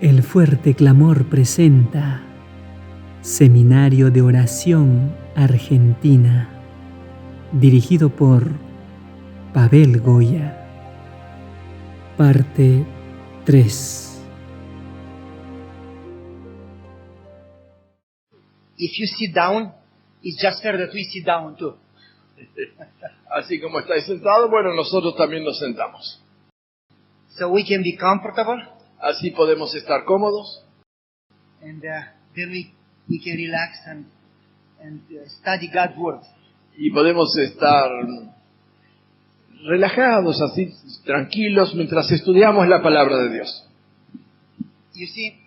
El Fuerte Clamor presenta Seminario de Oración Argentina, dirigido por Pavel Goya. Parte 3. If you sit down, it's just fair that we sit down too. Así como estáis sentados, bueno, nosotros también nos sentamos. So we can be comfortable, Así podemos estar cómodos and then we can relax and study God's Word. y podemos estar relajados, así, tranquilos, mientras estudiamos la palabra de Dios. You see,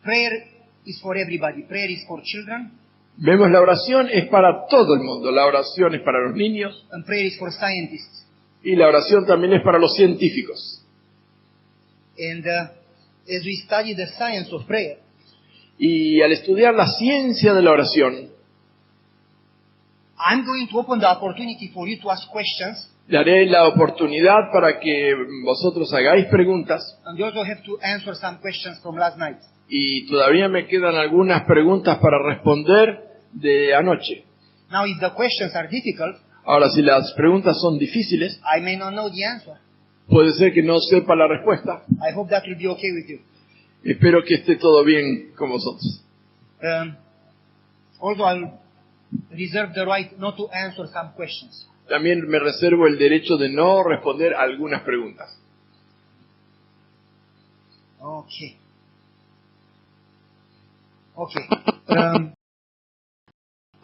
prayer is for everybody. Prayer is for children, Vemos, la oración es para todo el mundo. La oración es para los niños and prayer is for scientists. y la oración también es para los científicos. And as we study the science of prayer, Y al estudiar la ciencia de la oración, I'm going to open the opportunity for you to ask questions, daré la oportunidad para que vosotros hagáis preguntas. and you also have to answer some questions from last night. Y todavía me quedan algunas preguntas para responder de anoche. Now, if the questions are difficult, Ahora, si las preguntas son difíciles, I may not know the answer. puede ser que no sepa la respuesta. I hope that will be okay with you. Espero que esté todo bien con vosotros. Also, I'll reserve the right not to answer some questions. También me reservo el derecho de no responder a algunas preguntas. Okay. Okay.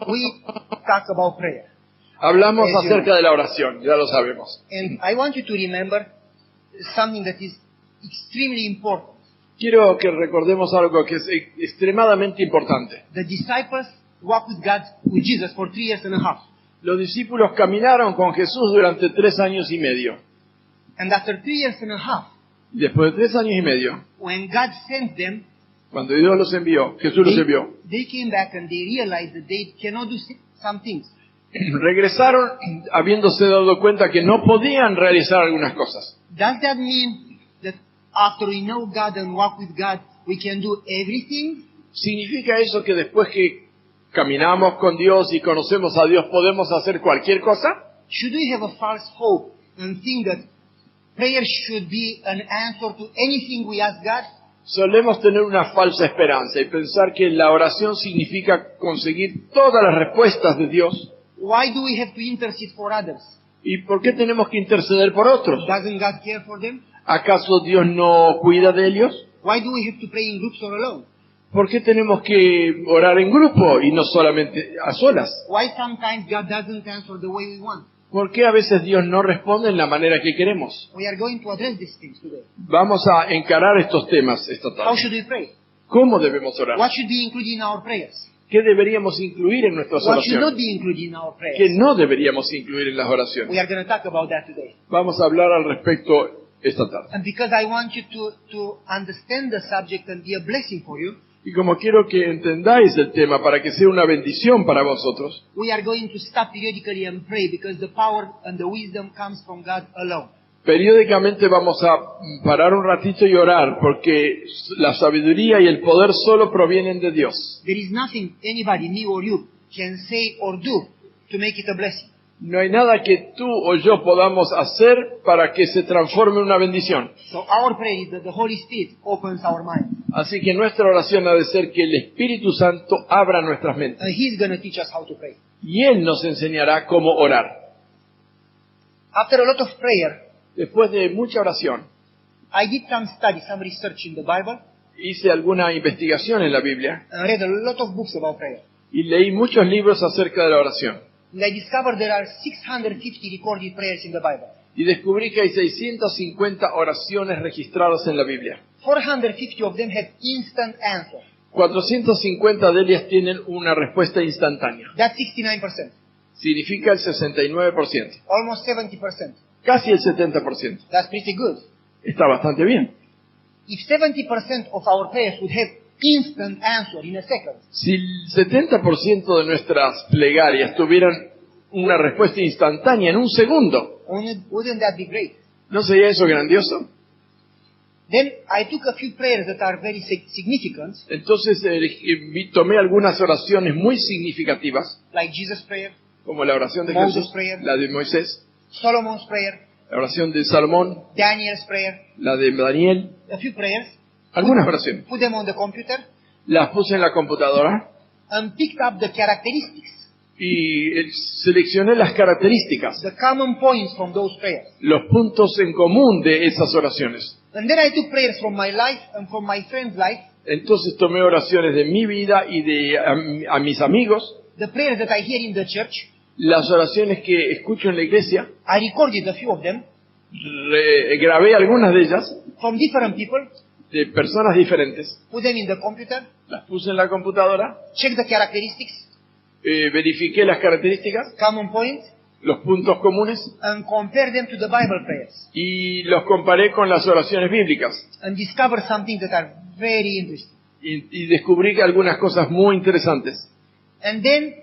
We talk about prayer. Hablamos Yes, acerca de la oración, ya lo sabemos. And I want you to remember something that is extremely important. Quiero que recordemos algo que es extremadamente importante. The disciples walked with God, with Jesus for 3 years and a half. Los discípulos caminaron con Jesús durante 3 años y medio. And after 3 years and a half, Y después de 3 años y medio, when God sent them, cuando Dios los envió, Jesús los envió, they came back and they realized that they cannot do some things. regresaron habiéndose dado cuenta que no podían realizar algunas cosas. Does that mean that after we know God and walk with God, we can do everything? ¿Significa eso que después que caminamos con Dios y conocemos a Dios podemos hacer cualquier cosa? Should we have a false hope and think that prayer should be an answer to anything we ask God? Solemos tener una falsa esperanza y pensar que la oración significa conseguir todas las respuestas de Dios. Why do we have to intercede for others? ¿Y por qué tenemos que interceder por otros? Doesn't God care for them? ¿Acaso Dios no cuida de ellos? Why do we have to pray in groups or alone? ¿Por qué tenemos que orar en grupo y no solamente a solas? Why sometimes God doesn't answer the way we want? ¿Por qué a veces Dios no responde en la manera que queremos? We are going to address these things today. Vamos a encarar estos temas esta How tarde. should we pray? ¿Cómo debemos orar? What should be included in our prayers? ¿Qué deberíamos incluir en nuestras What should not oraciones? be included in our ¿Qué prayers? no deberíamos incluir en las We oraciones? are going to talk about that today. Vamos a hablar al respecto esta tarde. And because I want you to understand the subject and be a blessing for you, Y como quiero que entendáis el tema para que sea una bendición para vosotros, we are going to stop periodically and pray because the power and the wisdom comes from God alone. periódicamente vamos a parar un ratito y orar, porque la sabiduría y el poder solo provienen de Dios. There is nothing anybody, me or you, can say or do to make it a blessing. No hay nada que tú o yo podamos hacer para que se transforme en una bendición. So our prayer is that the Holy Spirit opens our mind. Así que nuestra oración ha de ser que el Espíritu Santo abra nuestras mentes. And He's going to teach us how to pray. Y Él nos enseñará cómo orar. After a lot of prayer, Después de mucha oración, I did some study, some research in the Bible, hice alguna investigación en la Biblia and read a lot of books about prayer. y leí muchos libros acerca de la oración. And I discovered there are 650 recorded prayers in the Bible. Y descubrí que hay 650 oraciones registradas en la Biblia. 450 of them have instant answer. 450 de ellas tienen una respuesta instantánea. That's 69%. Significa el 69%. Almost 70%. Casi el 70%. That's pretty good. Está bastante bien. If 70% of our prayers would have instant answer in a second, Si el 70% de nuestras plegarias tuvieran una respuesta instantánea en un segundo, wouldn't that be great? ¿no sería eso grandioso? Then I took a few prayers that are very significant, Entonces tomé algunas oraciones muy significativas, like Jesus' prayer, como la oración de Moses' Jesús, prayer. la de Moisés, Solomon's prayer, la oración de Salomón, Daniel's prayer, la de Daniel, a few prayers. algunas oraciones. Put them on the computer Las puse en la computadora and picked up the characteristics, y seleccioné las características, the common points from those prayers. los puntos en común de esas oraciones. And then I took prayers from my life and from my friend's life, Entonces tomé oraciones de mi vida y de a mis amigos, the prayers that I hear in the church. las oraciones que escucho en la iglesia, I recorded a few of them grabé algunas de ellas from different people, de personas diferentes, put them in the computer, las puse en la computadora, check the characteristics, verifiqué las características, common points, los puntos comunes and compare them to the Bible prayers y los comparé con las oraciones bíblicas and discover something that are very interesting. y descubrí que algunas cosas muy interesantes. And then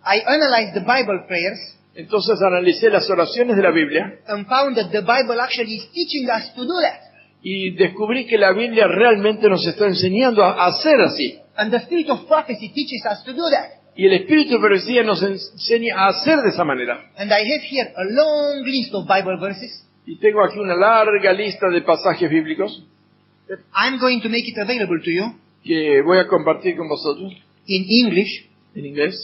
I analyzed the Bible prayers Entonces analicé las oraciones de la Biblia and found that the Bible actually is teaching us to do that. y descubrí que la Biblia realmente nos está enseñando a hacer así. And the spirit of prophecy teaches us to do that. Y el Espíritu de Profecía nos enseña a hacer de esa manera. And I have here a long list of Bible verses Y tengo aquí una larga lista de pasajes bíblicos that I'm going to make it available to you que voy a compartir con vosotros in English. en inglés.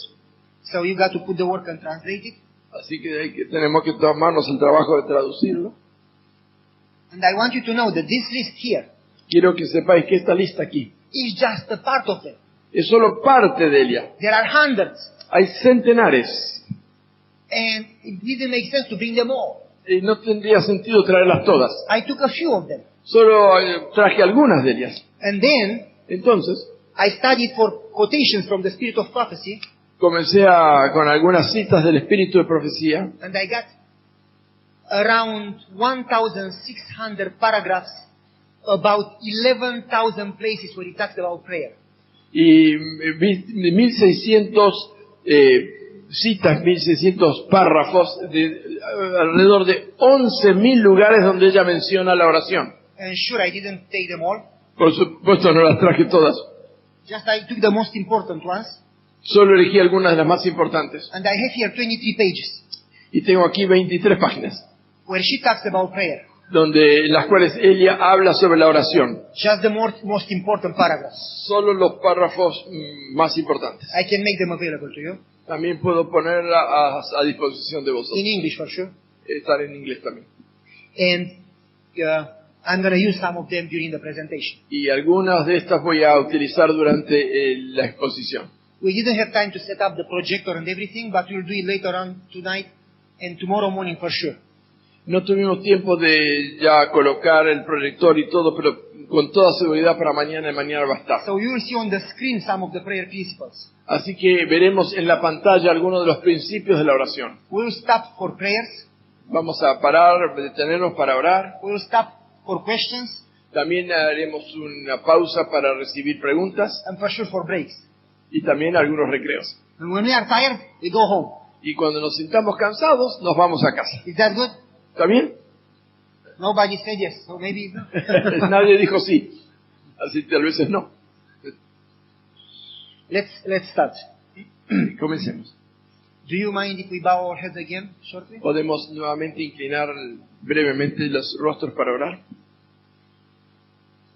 So you got to put the work and translate it. Así que tenemos que tomarnos el trabajo de traducirlo. And I want you to know that this list here Quiero que sepáis que esta lista aquí is just a part of them. es solo parte de ella. There are hundreds. Hay centenares. And it didn't make sense to bring them all. Y no tendría sentido traerlas todas. I took a few of them. Solo traje algunas de ellas. And then Entonces, I studied for quotations from the Spirit of Prophecy. comencé con algunas citas del Espíritu de Profecía. And I got around 1,600 paragraphs, about 11,000 places where he talks about prayer. Y vi 1600 citas, 1600 párrafos, de alrededor de 11.000 lugares donde ella menciona la oración. And sure, I didn't take them all. Por supuesto no las traje todas, Just I took the most important ones. solo elegí algunas de las más importantes. And I have here 23 pages Y tengo aquí 23 páginas, where she talks about prayer. en las cuales ella habla sobre la oración. Just the most important paragraphs. Solo los párrafos más importantes. I can make them available to you. También puedo ponerla a disposición de vosotros. In English for sure. Estar en inglés también. And I'm going to use some of them during the presentation. Y algunas de estas voy a utilizar durante la exposición. We didn't have time to set up the projector and everything, but we'll do it later on tonight and tomorrow morning for sure. No tuvimos tiempo de ya colocar el proyector y todo, pero con toda seguridad para mañana y mañana va a estar. So you will see on the screen some of the prayer principles. Así que veremos en la pantalla algunos de los principios de la oración. We'll stop for prayers. Vamos a parar, detenernos para orar. We'll stop for questions También haremos una pausa para recibir preguntas and for sure for breaks. y también algunos recreos. And when we are tired, we go home. Y cuando nos sintamos cansados, nos vamos a casa. Is that good? ¿Está bien? Nobody said yes, so maybe no. Nadie dijo sí. Así tal vez no. Let's start. Comencemos. Do you mind if we bow our heads again shortly? Podemos nuevamente inclinar brevemente los rostros para orar.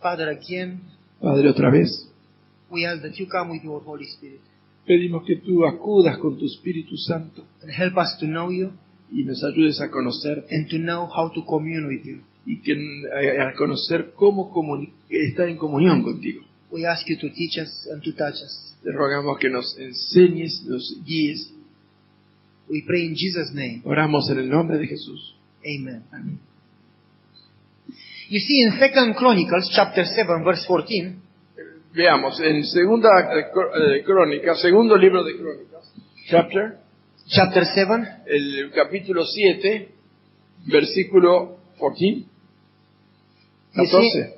Father, again, Padre, otra vez, we ask that you come with your Holy Spirit pedimos que tú acudas con tu Espíritu Santo and help us to know you y nos ayudes a conocerte and to know how to commune with you. y a conocer cómo estar en comunión contigo. We ask you to teach us and to touch us. Te rogamos que nos enseñes, nos guíes. We pray in Jesus' name. Oramos en el nombre de Jesús. Amen. Amén. You see, in 2 Chronicles, chapter 7, verse 14, Veamos, en segunda crónica, segundo libro de Crónicas, chapter 7, el capítulo 7, versículo 14, you see, 14,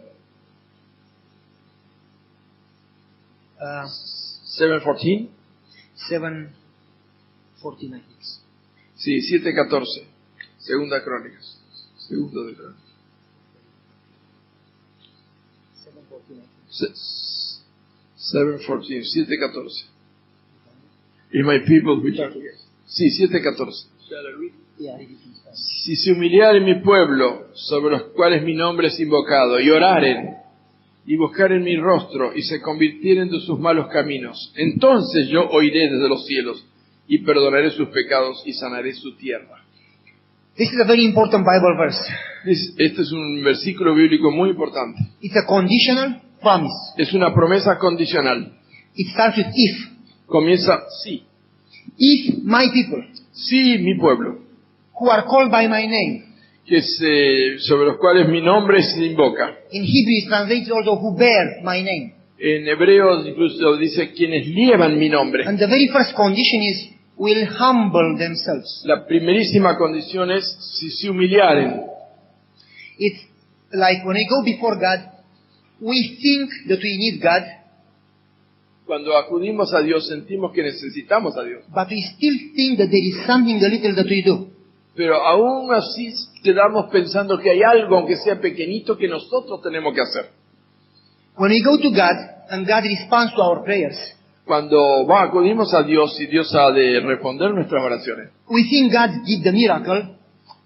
7:14, 7:14, I think. sí, 7:14, segunda Crónicas, segundo de Crónicas. 7:14, 7:14. Y my people which are... Sí, 7:14. Si se humillaren mi pueblo, sobre los cuales mi nombre es invocado, y oraren, y buscaren mi rostro, y se convirtieren de sus malos caminos, entonces yo oiré desde los cielos, y perdonaré sus pecados, y sanaré su tierra. This is a very important Bible verse. Este es un versículo bíblico muy importante. It's a conditional promise. Es una promesa condicional. It starts with if. Comienza, sí. If my people, Sí, mi pueblo, who are called by my name, sobre los cuales mi nombre se invoca. in Hebrew it's translated also who bear my name. En hebreo incluso dice quienes llevan mi nombre. And the very first condition is will humble themselves. La primerísima condición es si se humillaren. It's like when I go before God, we think that we need God, Cuando acudimos a Dios sentimos que necesitamos a Dios. but we still think that there is something a little that we do. Pero aún así quedamos pensando que hay algo, aunque sea pequeñito, que nosotros tenemos que hacer. When we go to God and God responds to our prayers, Cuando acudimos a Dios y Dios ha de responder nuestras oraciones, we think God did the miracle,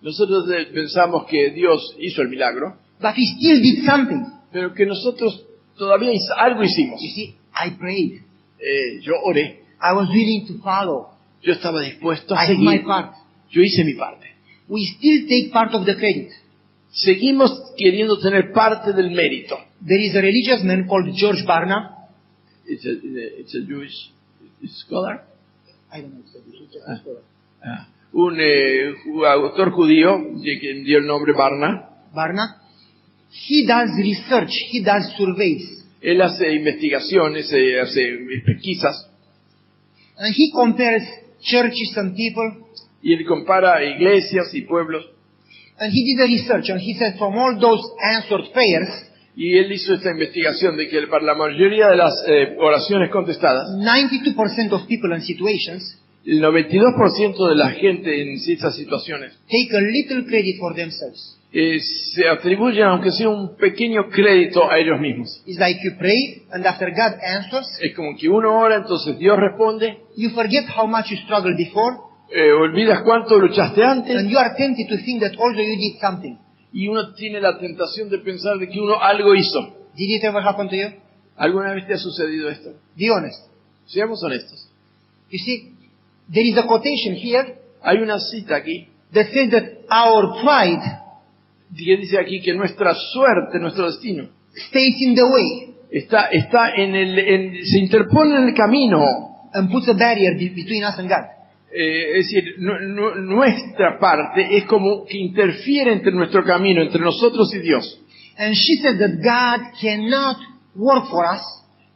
nosotros pensamos que Dios hizo el milagro, but we still did something. pero que nosotros todavía algo hicimos. You see, I prayed. Yo oré, I was willing to follow. yo estaba dispuesto a I did my seguir, part. yo hice mi parte. We still take part of the credit. Seguimos queriendo tener parte del mérito. There is a religious man called George Barna. It's a Jewish scholar. I don't know. It's a scholar. Un autor judío que dio el nombre Barna. Barna. He does research. He does surveys. Él hace investigaciones, hace pesquisas, And he compares churches and people. y él compara iglesias y pueblos. And he did a research. And he said from all those answered prayers, Y él hizo esta investigación de que para la mayoría de las oraciones contestadas, 92% of people and situations el 92% de la gente en estas situaciones take a little credit for themselves. se atribuyen, aunque sea un pequeño crédito, a ellos mismos. It's like you pray and after God answers, Es como que uno ora, entonces Dios responde, you forget how much you struggled before, olvidas cuánto luchaste antes, and you are tempted to think that also you did something. y uno tiene la tentación de pensar de que uno algo hizo. Did it ever happen to you? ¿Alguna vez te ha sucedido esto? Be honest. Seamos honestos. You see, there is a quotation here Hay una cita aquí that says that our pride que dice aquí que nuestra suerte, nuestro destino, stays in the way está se interpone en el camino. and puts a barrier between us and God. Es decir, nuestra parte es como que interfiere entre nuestro camino, entre nosotros y Dios. And she said that God cannot work for us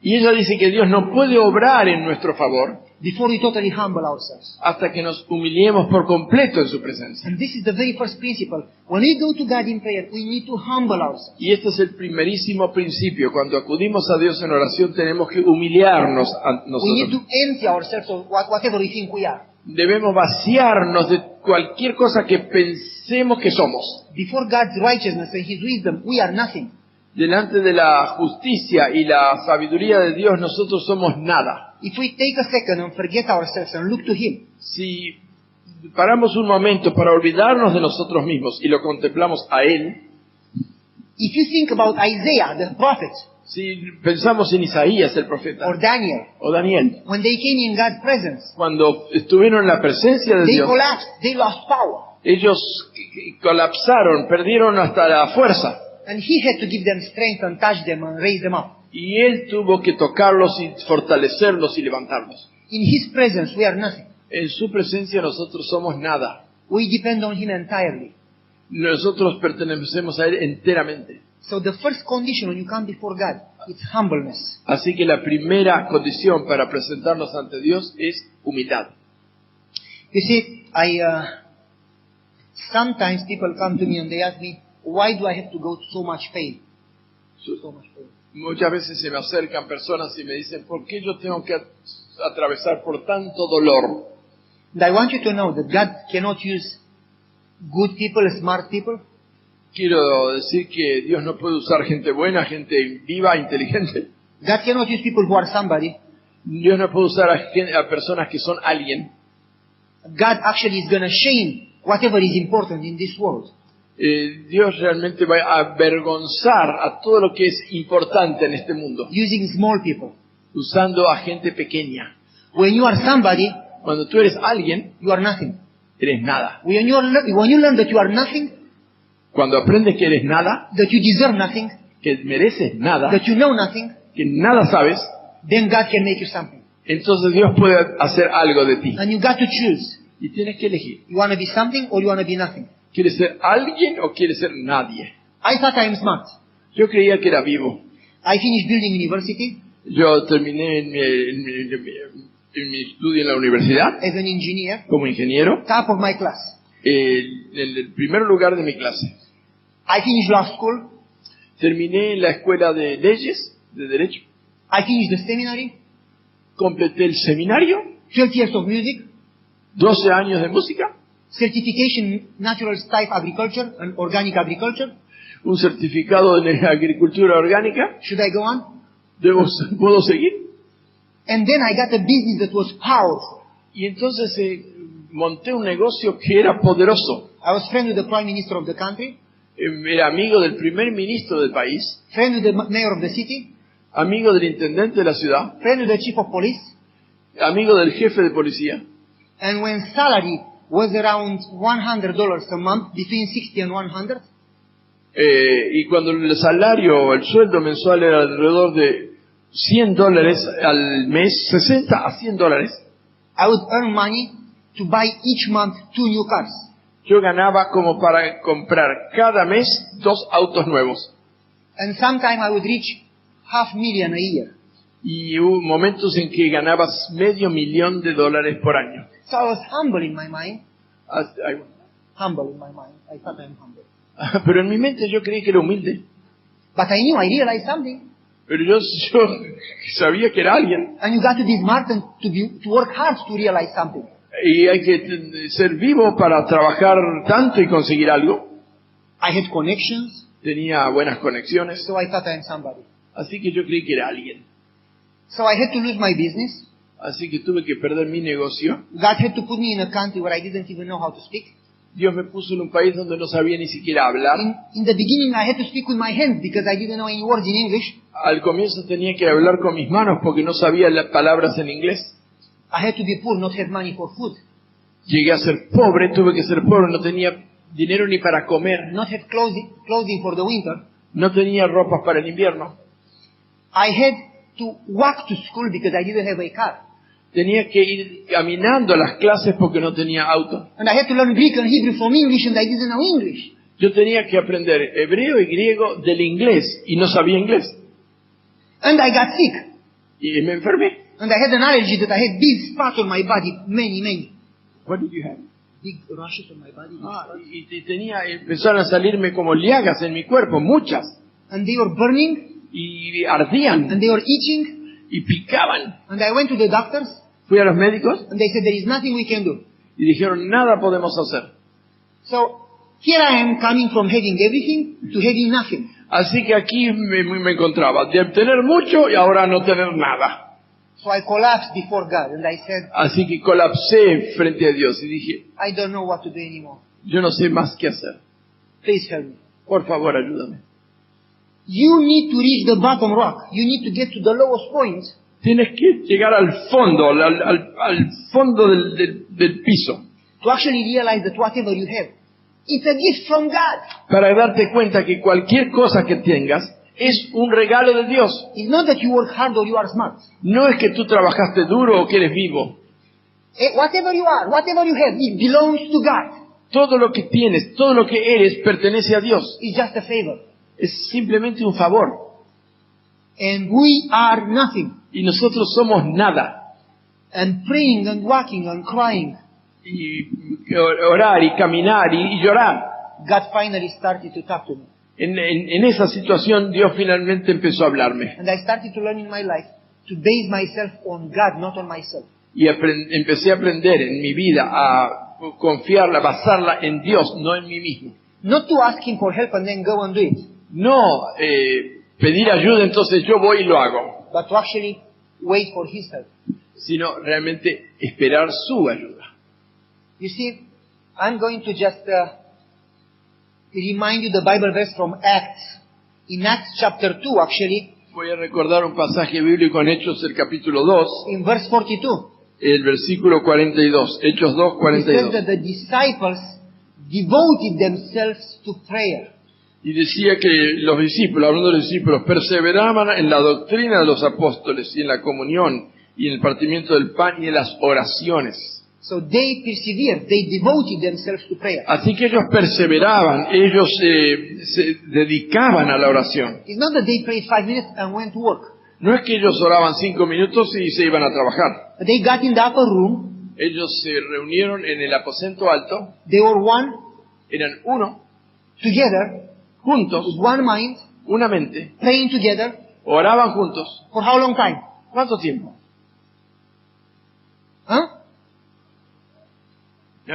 Y ella dice que Dios no puede obrar en nuestro favor before we totally humble ourselves. hasta que nos humillemos por completo en su presencia. And this is the very first principle. When we go to God in prayer, we need to humble ourselves. Y este es el primerísimo principio. Cuando acudimos a Dios en oración tenemos que humillarnos a We need nosotros. to empty ourselves of whatever we think we are. Debemos vaciarnos de cualquier cosa que pensemos que somos. Before God's righteousness and His wisdom, we are nothing. Delante de la justicia y la sabiduría de Dios nosotros somos nada. If we take a second and forget ourselves and look to Him, Si paramos un momento para olvidarnos de nosotros mismos y lo contemplamos a Él, if you think about Isaiah, the prophet, si pensamos en Isaías el profeta or Daniel, o Daniel, when they came in God's presence, cuando estuvieron en la presencia de they Dios, collapsed, they lost power. ellos colapsaron, perdieron hasta la fuerza. And He had to give them strength and touch them and raise them up. Y Él tuvo que tocarlos y fortalecerlos y levantarlos. In His presence, we are nothing. En su presencia nosotros somos nada. We depend on Him entirely. Nosotros pertenecemos a Él enteramente. So the first condition when you come before God, it's humbleness. Así que la primera condición para presentarnos ante Dios es humildad. You see, sometimes people come to me and they ask me, why do I have to go through so much pain? So much pain. Muchas veces se me acercan personas y me dicen, ¿por qué yo tengo que atravesar por tanto dolor? And I want you to know that God cannot use good people, smart people. quiero decir que Dios no puede usar gente buena, gente viva, inteligente. God cannot use people who are somebody. Dios no puede usar a personas que son alguien. God actually is going to shame whatever is important in this world. Dios realmente va a avergonzar a todo lo que es importante en este mundo, Using small people. usando a gente pequeña. When you are somebody, Cuando tú eres alguien, you are nothing. eres nada. When you learn that you are nothing, Cuando aprendes que eres nada, that you deserve nothing, que mereces nada, that you know nothing, que nada sabes, then God can make you something. entonces Dios puede hacer algo de ti. And you got to choose. Y tienes que elegir. You want to be something or you want to be nothing. ¿Quieres ser alguien o quieres ser nadie? I thought I am smart. Yo creía que era vivo. I finished building university Yo terminé en mi estudio en la universidad as an engineer, como ingeniero, top of my class. en el primer lugar de mi clase. I finished law school. Terminé en la escuela de leyes, de derecho. I finished the seminary. Completé el seminario, 12 years of music. 12 años de música, Certification natural type agriculture and organic agriculture. un certificado de agricultura orgánica. Should I go on? ¿Puedo seguir? And then I got a business that was powerful. Y entonces monté un negocio que era poderoso. I was friend with the prime minister of the country, Era amigo del primer ministro del país, friend with the mayor of the city, amigo del intendente de la ciudad, friend with the chief of police. amigo del jefe de policía. And when salary was around $100 a month, between 60 and 100, Y cuando el salario, el sueldo mensual era alrededor de $100 al mes, 60 a $100, I would earn money to buy each month 2 new cars. yo ganaba como para comprar cada mes 2 autos nuevos. And sometime I would reach $500,000 a year. Y hubo momentos en que ganabas $500,000 por año. So I was humble in my mind. Ay, Humble in my mind. I thought I'm humble. Pero en mi mente yo creí que era humilde. But I knew, I realized something. Pero yo sabía que era alguien. And you got to be smart and to work hard to realize something. Y hay que ser vivo para trabajar tanto y conseguir algo. I had connections, Tenía buenas conexiones. so I thought I'm somebody. Así que yo creí que era alguien. So I had to lose my business. Así que tuve que perder mi negocio. God had to put me in a country where I didn't even know how to speak. Dios me puso en un país donde no sabía ni siquiera hablar. In the beginning I had to speak with my hands because I didn't know any words in English. Al comienzo tenía que hablar con mis manos porque no sabía las palabras en inglés. I had to be poor, not have money for food. Llegué a ser pobre, tuve que ser pobre, no tenía dinero ni para comer, Not have clothing for the winter. no tenía ropas para el invierno. I had to walk to school because I didn't have a car. Tenía que ir caminando a las clases porque no tenía auto. And I had to learn Greek and Hebrew from English and I didn't know English. Yo tenía que aprender hebreo y griego del inglés y no sabía inglés. And I got sick. Y me enfermé. And I had an allergy that I had big spots on my body, many. What did you have? Big rashes on my body. Empezaron a salirme como llagas en mi cuerpo, muchas. And they were burning Y ardían and they were itching. y picaban. And I went to the doctors Fui a los médicos and they said there is nothing we can do. y dijeron, nada podemos hacer. So here I am coming from having everything to having nothing. Así que aquí me encontraba, de tener mucho y ahora no tener nada. So I collapsed before God and I said, Así que colapsé frente a Dios y dije, I don't know what to do anymore. yo no sé más qué hacer. Please help me. Por favor, ayúdame. You need to reach the bottom rock. You need to get to the lowest point Tienes que llegar al fondo, al fondo del piso, to actually realize that whatever you have, it's a gift from God. para darte cuenta que cualquier cosa que tengas es un regalo de Dios. It's not that you work hard or you are smart. No es que tú trabajaste duro o que eres vivo. Whatever you are, whatever you have, it belongs to God. Todo lo que tienes, todo lo que eres pertenece a Dios. It's just a favor. Es simplemente un favor. And we are nothing. Y nosotros somos nada. And praying and walking and crying, Y orar y caminar y llorar. God finally started to talk to me. En esa situación Dios finalmente empezó a hablarme. And I started to learn in my life to base myself on God, not on myself. Y empecé a aprender en mi vida a confiarla, basarla en Dios, no en mí mismo. Not to ask him for help and then go and do it, No pedir ayuda, entonces yo voy y lo hago, but to actually wait for his help. sino realmente esperar su ayuda. You see, I'm going to just remind you the Bible verse from Acts. In Acts chapter 2, actually, Voy a recordar un pasaje bíblico en Hechos, el capítulo 2, in verse 42, el versículo 42. Hechos 2, it says 42. that the disciples devoted themselves to prayer. Y decía que los discípulos, hablando de los discípulos, perseveraban en la doctrina de los apóstoles y en la comunión y en el partimiento del pan y en las oraciones. So they persevered, they devoted themselves to prayer. Así que ellos perseveraban, ellos se dedicaban a la oración. It's not that they prayed 5 minutes and went to work. No es que ellos oraban 5 minutos y se iban a trabajar. But they got in the upper room, Ellos se reunieron en el aposento alto, they were one, eran uno, together, juntos, with one mind, una mente, praying together. oraban juntos. For how long time? ¿Cuánto tiempo? Huh?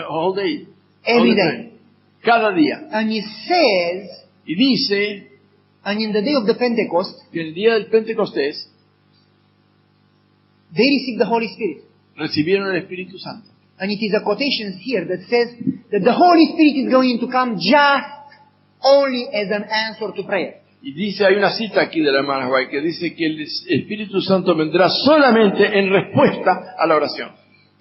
All day. Every All the day. time. Cada día. And it says, Y dice and in the day of the Pentecost, que el día del Pentecostés they received the Holy Spirit. recibieron el Espíritu Santo. And it is a quotation here that says that the Holy Spirit is going to come just only as an answer to prayer. Y dice, hay una cita aquí de la hermana White que dice que el Espíritu Santo vendrá solamente en respuesta a la oración.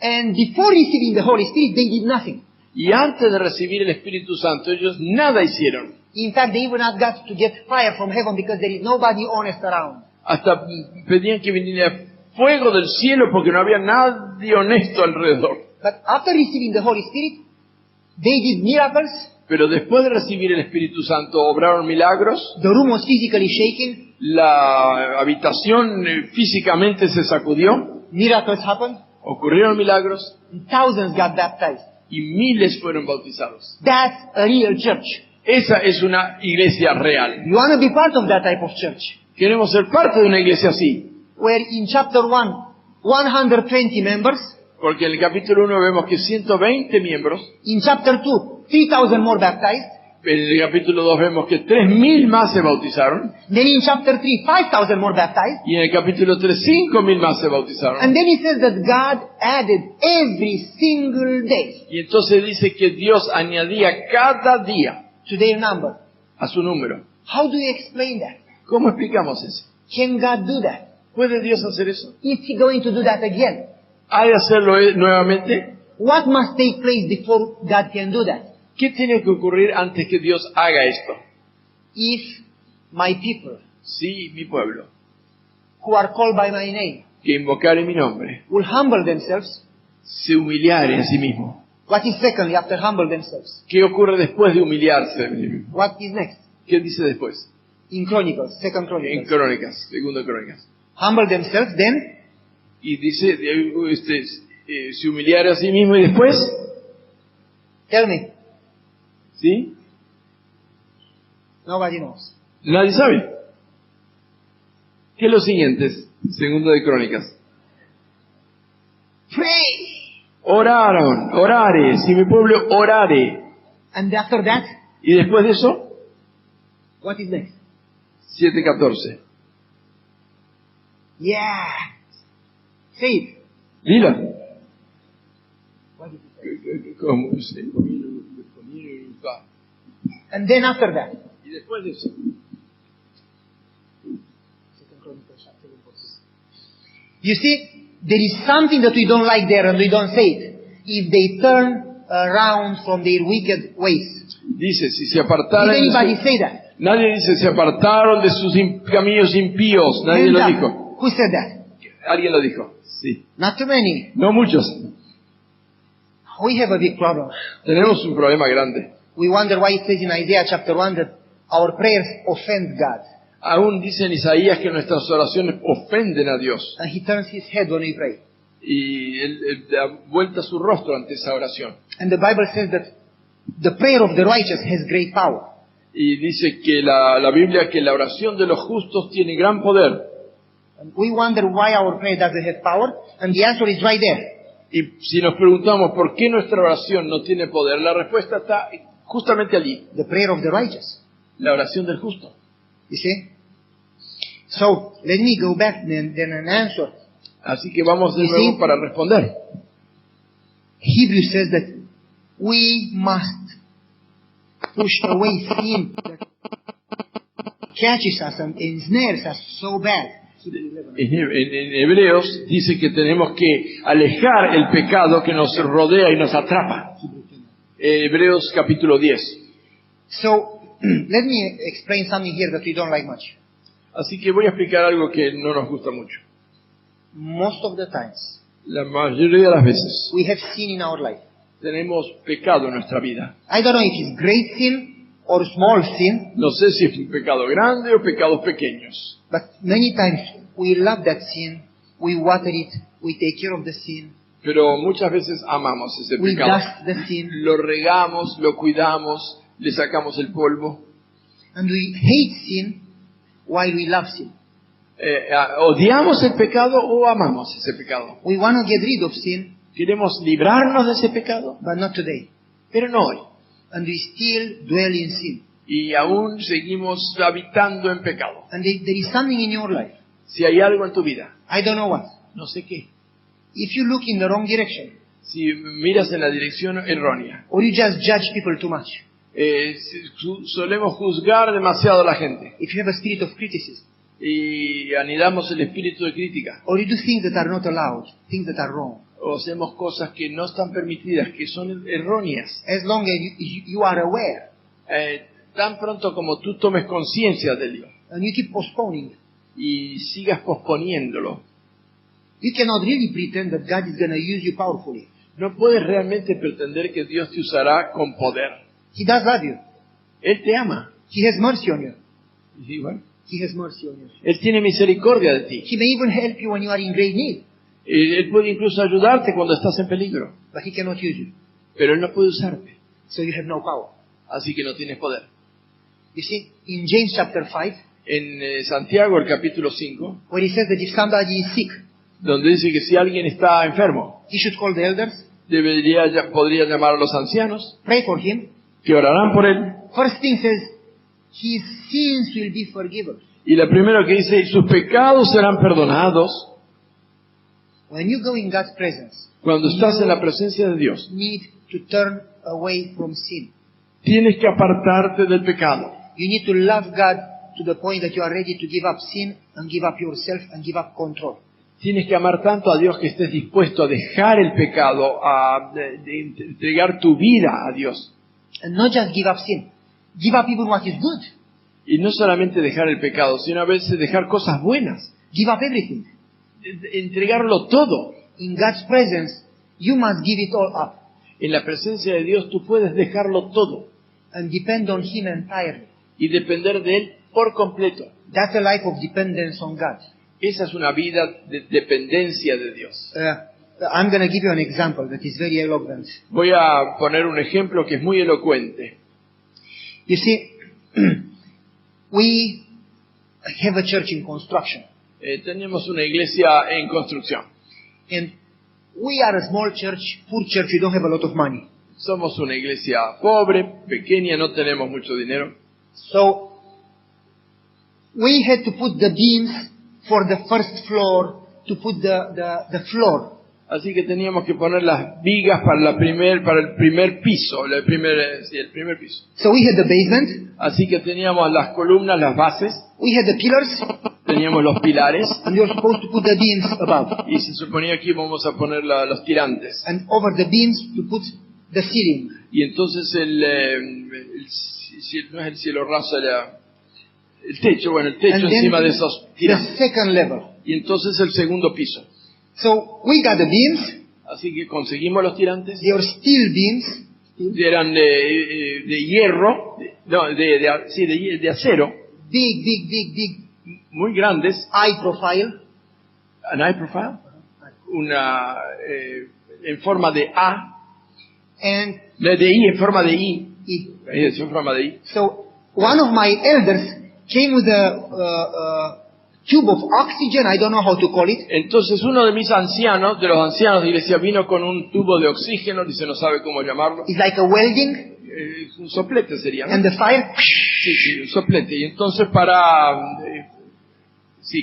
And before receiving the Holy Spirit, they did nothing. Y antes de recibir el Espíritu Santo, ellos nada hicieron. In fact, they even not got to get fire from heaven because there is nobody honest around. Hasta pedían que viniera fuego del cielo porque no había nadie honesto alrededor. But after receiving the Holy Spirit, they did miracles. Pero después de recibir el Espíritu Santo, obraron milagros. The room was physically shaken. La habitación físicamente se sacudió. Miracles happened. Ocurrieron milagros And thousands got baptized. y miles fueron bautizados. That's a real church. Esa es una iglesia real. You want to be part of that type of church. Queremos ser parte de una iglesia así. Where in chapter 1, 120 members. Porque en el capítulo 1 vemos que 120 miembros. In chapter 2, 3,000 more baptized. En el capítulo 2 vemos que 3.000 más se bautizaron. Then in chapter 3, 5,000 more baptized. Y en el capítulo 3, 5.000 más se bautizaron. And then it says that God added every single day Y entonces dice que Dios añadía cada día to their number. a su número. How do you explain that? ¿Cómo explicamos eso? Can God do that? ¿Puede Dios hacer eso? Is He going to do that again? ¿Ha de hacerlo nuevamente? What must take place before God can do that? ¿Qué tiene que ocurrir antes que Dios haga esto? If my people, Sí, mi pueblo, who are called by my name, que invocare mi nombre, will humble themselves. se humillare a sí mismo. What is secondly after humble themselves? ¿Qué ocurre después de humillarse a sí mismo? What is next? ¿Qué dice después? In Chronicles, Second En Chronicles. Crónicas, segunda Crónicas. Humble themselves, then Y dice, se humillare a sí mismo y después, tell me. ¿sí? Nobody knows. Nadie sabe. ¿Qué es lo siguiente? Segunda de Crónicas. Pray. Oraron, orare, si mi pueblo orare. And after that, Y después de eso, what is next? 7:14. Yeah. Say it. Dilo. What is it? ¿Cómo? And then after that, Y después de eso, Second Chronicles chapter 14. You see, there is something that we don't like there and we don't say it. If they turn around from their wicked ways. dice, si se Did apartaron de anybody su- say that? nadie dice, se apartaron de sus caminos impíos. Nadie Hands lo up. dijo. Who said that? Alguien lo dijo. Sí. Not too many. No muchos. We have a big problem. Tenemos un problema grande. We wonder why it says in Isaiah chapter 1 that our prayers offend God. Aún dice en Isaías que nuestras oraciones ofenden a Dios. And He turns His head when we pray. Y él da vuelta su rostro ante esa oración. And the Bible says that the prayer of the righteous has great power. Y dice que la Biblia, que la oración de los justos tiene gran poder. And we wonder why our prayer doesn't have power. And the answer is right there. Y si nos preguntamos por qué nuestra oración no tiene poder, la respuesta está justamente allí, the prayer of the righteous. la oración del justo. You see? So, let me go back then and answer. Así que vamos de ¿Y nuevo sí? para responder. Hebrews says that we must push away sin that catches us and ensnares us so bad. En Hebreos dice que tenemos que alejar el pecado que nos rodea y nos atrapa. Hebreos capítulo 10. So, let me explain something here that we don't like much. Así que voy a explicar algo que no nos gusta mucho. Most of the times, La mayoría de las veces we have sin in our life. tenemos pecado en nuestra vida. I don't know if it's great sin or small sin, No sé si es un pecado grande o pecados pequeños. but many times we love that sin, we water it, we take care of the sin, Pero muchas veces amamos ese we pecado. dust the sin, Lo regamos, lo cuidamos, le sacamos el polvo. and we hate sin while we love sin. ¿Odiamos el pecado o amamos ese pecado? We want to get rid of sin, ¿Queremos librarnos de ese pecado? but not today. Pero no hoy. And we still dwell in sin. Y aún seguimos habitando en pecado. And there is something in your life, Si hay algo en tu vida, I don't know what. no sé qué. If you look in the wrong direction, Si miras en la dirección errónea, or you just judge people too much, solemos juzgar demasiado a la gente if you have a spirit of criticism, y anidamos el espíritu de crítica or you do things that are not allowed, things that are wrong, o hacemos cosas que no están permitidas, que son erróneas. as long as you are aware Tan pronto como tú tomes conciencia de ello and you keep postponing, y sigas posponiéndolo, you cannot really pretend that God is going to use you powerfully. no puedes realmente pretender que Dios te usará con poder. He does love you. Él te ama. He has mercy on you. Y bueno, He has mercy on you. Él tiene misericordia de ti. He may even help you when you are in great need, Él puede incluso ayudarte cuando estás en peligro, but He cannot use you. pero Él no puede usarte, So you have no power. así que no tienes poder. You see, in James chapter 5, En Santiago, el capítulo 5, where he says that if somebody is sick, donde dice que si alguien está enfermo, he should call the elders, podría llamar a los ancianos, pray for him. que orarán por él. First thing says, his sins will be forgiven. Y la primera que dice, sus pecados serán perdonados. When you go in God's presence, Cuando estás en la presencia de Dios, need to turn away from sin. tienes que apartarte del pecado. You need to love God to the point that you are ready to give up sin and give up yourself and give up control. Tienes que amar tanto a Dios que estés dispuesto a dejar el pecado, de entregar tu vida a Dios. And not just give up sin, give up even what is good. Y no solamente dejar el pecado, sino a veces dejar cosas buenas. Give up everything. Entregarlo todo. In God's presence, you must give it all up En la presencia de Dios tú puedes dejarlo todo and depend on Him entirely. y depender de Él por completo. That's a life of dependence on God. Esa es una vida de dependencia de Dios. I'm going to give you an example that is very eloquent. Voy a poner un ejemplo que es muy elocuente. You see, we have a church in construction, Tenemos una iglesia en construcción. and we are a small church, poor church. We don't have a lot of money, Somos una iglesia pobre, pequeña, no tenemos mucho dinero. so we had to put the beams for the first floor to put the floor. Así que teníamos que poner las vigas para el primer piso, el primer piso. So we had the basement, Así que teníamos las columnas, las bases, we had the pillars, teníamos los pilares and we were supposed to put the beams above, y se suponía que íbamos a poner los tirantes. and over the beams to put the ceiling. Y entonces no es el cielo raso, el techo And encima de esos the tirantes. second level. Y entonces el segundo piso. So we got the beams. Así que conseguimos los tirantes. They are steel beams, Eran de hierro, de acero, big, muy grandes. high profile, An eye profile, en forma de A, and de I, en forma de I, it, en forma de I. so one of my elders came with a tube of oxygen. I don't know how to call it. Entonces uno de los ancianos de la iglesia, vino con un tubo de oxígeno, dice no sabe cómo llamarlo, It's like a welding. un soplete sería, ¿no? And the fire, Sí, un soplete. Y entonces para,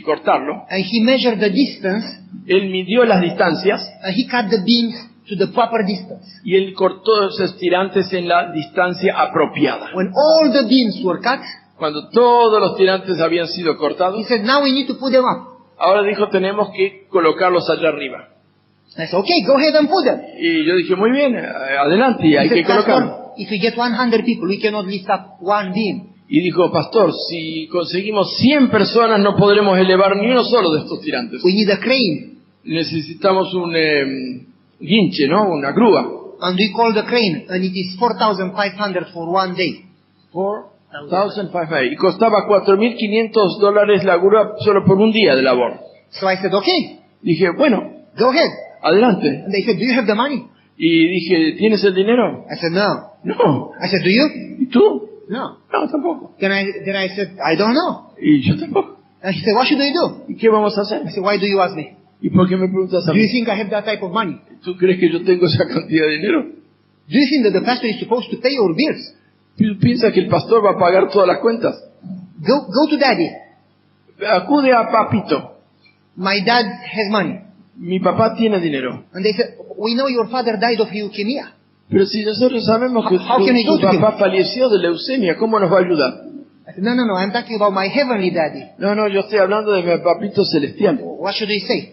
cortarlo, and he measured the distance, él midió las distancias and he cut the beams to the proper distance. y él cortó esos tirantes en la distancia apropiada. When all the beams were cut, Cuando todos los tirantes habían sido he cortados, said, now we need to put them up. ahora dijo, tenemos que colocarlos allá arriba. I said, okay, go ahead and put them. Y yo dije, muy bien, adelante, y hay He que said, colocarlos. Pastor, if we get 100 people, we cannot lift up one beam. Y dijo, pastor, si conseguimos 100 personas no podremos elevar ni uno solo de estos tirantes. We need a crane. Necesitamos un guinche, ¿no? Una grúa. And we call the crane, and it is 4,500 for one day. 4,500. Y costaba $4,500 la grúa solo por un día de labor. So I said, okay, Dije, bueno, go ahead. adelante. And they said, do you have the money? Y dije, ¿tienes el dinero? I said, no. No. I said, do you? ¿Y tú? No. No, tampoco. Then I said, I don't know. Y yo tampoco. And he said, what should I do? ¿Y qué vamos a hacer? I said, why do you ask me? ¿Y por qué me preguntas a Do you mí? think I have that type of money? ¿Tú crees que yo tengo esa cantidad de dinero? Do you think that the pastor is supposed to pay your bills? ¿Tú piensas que el pastor va a pagar todas las cuentas? Go to daddy. Acude a papito. My dad has money. Mi papá tiene dinero. And they said, we know your father died of leukemia. Pero si nosotros sabemos que How can I go tu to him? papá falleció de leucemia, ¿cómo nos va a ayudar? I said, no, I'm talking about my heavenly daddy. No, yo estoy hablando de mi papito celestial. What should I say?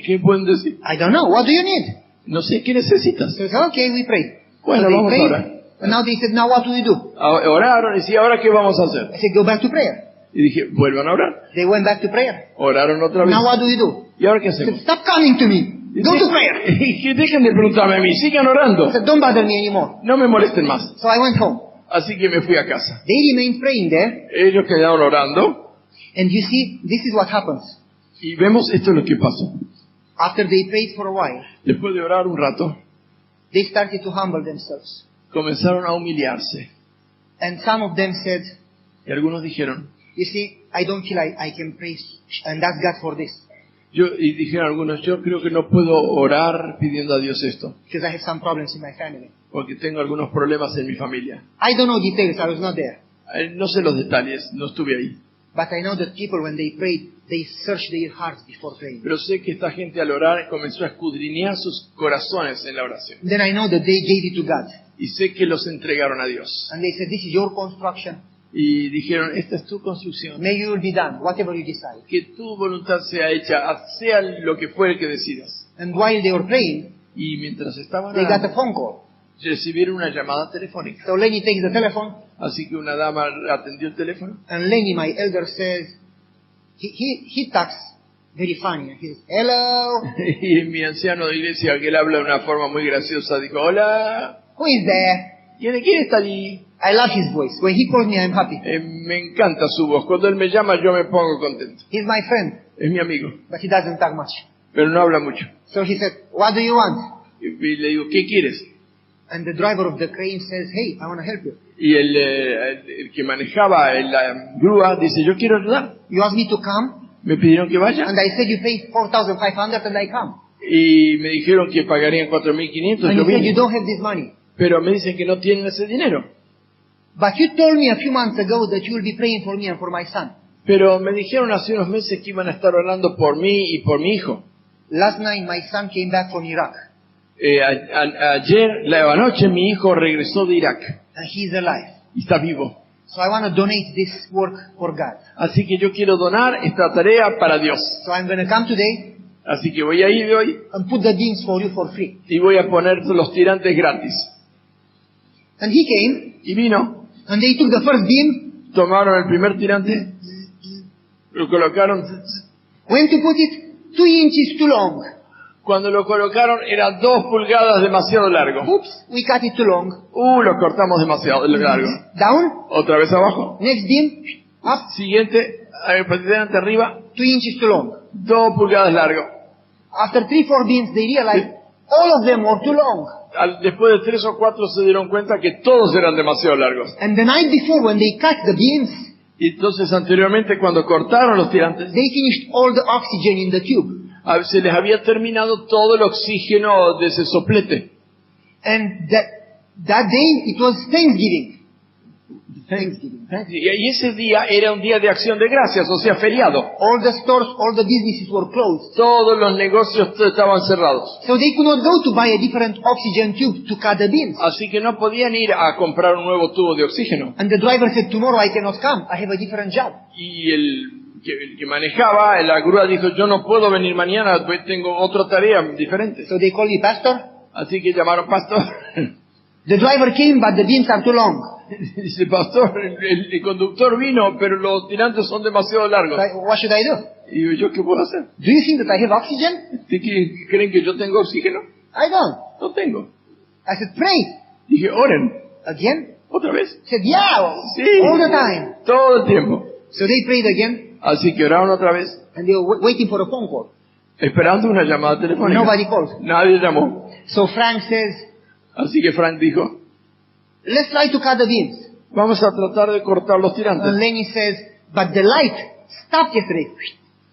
¿Qué pueden decir? I don't know. What do you need? No sé, ¿qué necesitas? So I said, okay, we pray. Bueno, So they vamos a prayed. orar. And now they said, now what do we do? Oraron y sí, ¿ahora qué vamos a hacer? I said, go back to prayer. Y dije, vuelvan a orar. They went back to prayer. Oraron otra vez. Now what do we do? ¿Y ahora qué I said, hacemos? stop coming to me. Go to prayer. Y que dejen de preguntarme a mí, sigan I orando. said, don't bother me anymore. No me molesten más. So I went home. Así que me fui a casa. They remained praying there. Ellos quedaron orando And you see, this is what happens. y vemos esto es lo que pasó. After they prayed for a while, Después de orar un rato, they started to humble themselves. comenzaron a humillarse. And some of them said, Y algunos dijeron, you see, I don't feel I can pray and ask God for this. y dijeron algunos, yo creo que no puedo orar pidiendo a Dios esto, Because I have some problems in my family. porque tengo algunos problemas en mi familia. I don't know details, I was not there. No sé los detalles, no estuve ahí. But I know that people, when they prayed, they searched their hearts before praying. Pero sé que esta gente al orar comenzó a escudriñar sus corazones en la oración. Then I know that they gave it to God. Y sé que los entregaron a Dios. And they said, this is your construction. Y dijeron, esta es tu construcción. May your will be done, whatever you decide. Que tu voluntad sea hecha, sea lo que fuere que decidas. And while they were praying, Y mientras estaban they got a orando, phone call. recibieron una llamada telefónica. So Lenny takes the telephone, Así que una dama atendió el teléfono. and Lenny, my elder, says, he talks very funny. He says, hello, Y mi anciano de iglesia, que él habla de una forma muy graciosa, dijo, hola, who is there? ¿quién está allí? I love his voice. When he calls me, I'm happy. Me encanta su voz. Cuando él me llama, yo me pongo contento. He's my friend, Es mi amigo, but he doesn't talk much. pero no habla mucho. So he said, what do you want? Y le digo, ¿qué quieres? And the driver of the crane says, hey, I want to help you. Y el que manejaba la grúa dice, yo quiero ayudar. You asked me to come, Me pidieron que vaya. and I said you pay 4,500 and I come. Y me dijeron que pagarían 4.500. And Yo you said you vine. don't have this money. Pero me dicen que no tienen ese dinero. But you told me a few months ago that you will be praying for me and for my son. Pero me dijeron hace unos meses que iban a estar orando por mí y por mi hijo. Last night my son came back from Iraq, Ayer, la noche, mi hijo regresó de Irak and he's alive. y está vivo. So I want to donate this work for God. Así que yo quiero donar esta tarea para Dios. So I'm going to come today Así que voy a ir hoy and put the beams for you for free. y voy a poner los tirantes gratis. And he came, Y vino, and they took the first beam, tomaron el primer tirante, lo colocaron. went to put it 2 inches too long. Cuando lo colocaron era 2 pulgadas demasiado largo. Oops, we cut it too long. Lo cortamos demasiado largo. Down, Otra vez abajo. next beam, up, Siguiente, delante arriba, 2 inches too long. 2 pulgadas largo. After 3-4 beams, they realized all of them were too long. Después de 3 o 4 se dieron cuenta que todos eran demasiado largos. And the night before, when they cut the beams, Y entonces anteriormente cuando cortaron los tirantes, they finished all the oxygen in the tube. se les había terminado todo el oxígeno de ese soplete. And That day it was Thanksgiving. Thanksgiving. Y ese día era un día de acción de gracias, o sea, feriado. All the stores, all the businesses were closed. Todos los negocios estaban cerrados. So they could not go to buy a different oxygen tube to cut the beans. Así que no podían ir a comprar un nuevo tubo de oxígeno. And the driver said, tomorrow I cannot come. I have a different job. Y el que manejaba la grúa dijo, yo no puedo venir mañana, tengo otra tarea diferente. So they called the pastor. Así que llamaron pastor. The driver came, but the beans are too long. Dice, pastor, el conductor vino, pero los tirantes son demasiado largos. So what should I do? Y digo, ¿yo qué puedo hacer? Do you think that I have oxygen? ¿Creen que yo tengo oxígeno? I don't. No tengo. I said, pray. Dije, oren. Again? ¿Otra vez? He said, yeah, Sí. all the time. Todo el tiempo. So they prayed again, Así que oraron otra vez, and they were waiting for a phone call. esperando una llamada telefónica. Nobody called. Nadie llamó. So Frank says, Así que Frank dijo, let's try to cut the beans. vamos a tratar de cortar los And tirantes. Lenny says, but the light stopped yesterday.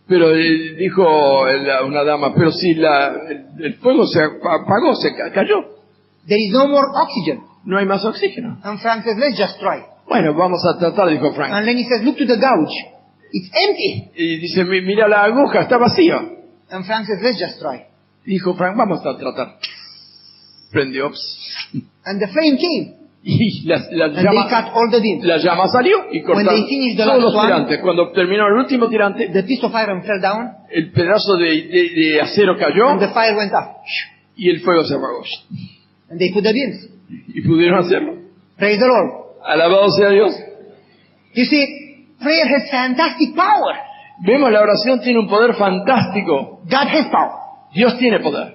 Pero dijo una dama, pero si el fuego se apagó, cayó. There is no more oxygen. No hay más oxígeno. And Frank says, let's just try. Bueno, vamos a tratar, dijo Frank. And Lenny says, look to the gouge. It's empty. Y dice, mira la aguja, está vacía. And Frank says, let's just try. Dijo Frank, vamos a tratar. Prendió. And the flame came. Y la And they llama, cut all the beans. la llama salió y When cortaron they finished the todos los last one, tirantes. Cuando terminó el último tirante, The piece of iron fell down, el pedazo de acero cayó and the fire went up. y el fuego se apagó. And they put the beans. Y pudieron hacerlo. Praise the Lord. Alabado sea Dios. You see, prayer has fantastic power. Vemos, la oración tiene un poder fantástico. God has power. Dios tiene poder.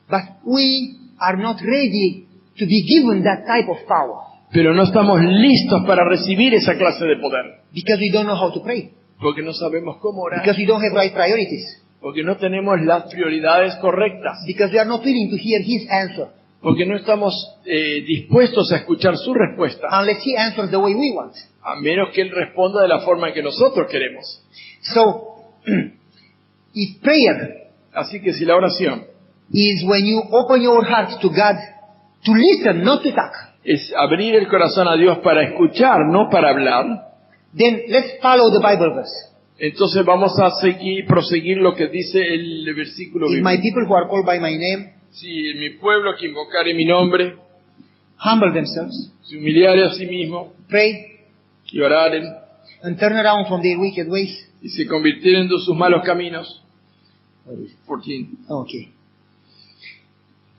But we are not ready to be given that type of power Pero no estamos listos para recibir esa clase de poder. because we don't know how to pray, Porque no sabemos cómo orar. because we don't have right priorities, Porque no tenemos las prioridades correctas. because we are not willing to hear His answer Porque no estamos dispuestos a escuchar su respuesta. unless He answers the way we want. A menos que Él responda de la forma en que nosotros queremos. So, if prayer Así que si la oración is when you open your heart to God to listen, not to talk, es abrir el corazón a Dios para escuchar, no para hablar, then let's follow the Bible verse. entonces vamos a proseguir lo que dice el versículo If bíblico. my people who are called by my name Si mi pueblo que invocare mi nombre, humble themselves, se humillare a sí mismo pray, y oraren and turn around from their wicked ways. y se convirtieren de sus malos caminos. 14. Okay.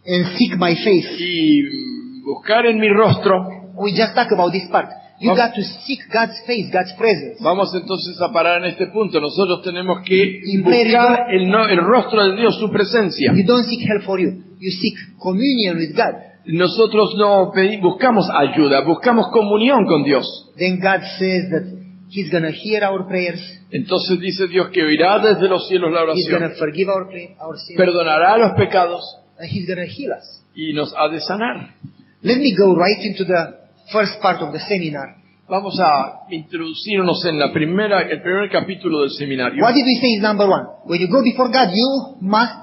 And seek my face. Y buscar en mi rostro. We just talked about this part. You Vamos. got to seek God's face, God's presence. Vamos entonces a parar en este punto. Nosotros tenemos que In buscar el rostro de Dios, su presencia. You don't seek help for you. You seek communion with God. Nosotros no buscamos ayuda, buscamos comunión con Dios. Then God says that He's going to hear our prayers. Entonces dice Dios que oirá desde los cielos la He's going oración, to forgive our sins. perdonará los pecados And He's going to heal us. y nos ha de sanar. Let me go right into the first part of the seminar. Vamos a introducirnos en el primer capítulo del seminario. What did we say is number one? When you go before God, you must,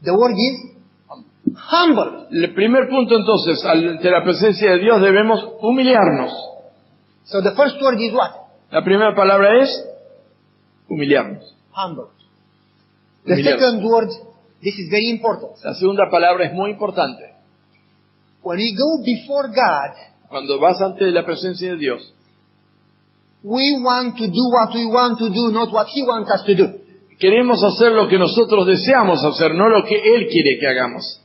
the word is humble. El primer punto entonces, ante la presencia de Dios debemos humillarnos. So the first word is what? La primera palabra es humillarnos. Humble. The Humillarse. second word, this is very important. La segunda palabra es muy importante. When we go before God, Cuando vas ante la presencia de Dios, we want to do what we want to do, not what He wants us to do. queremos hacer lo que nosotros deseamos hacer, no lo que Él quiere que hagamos.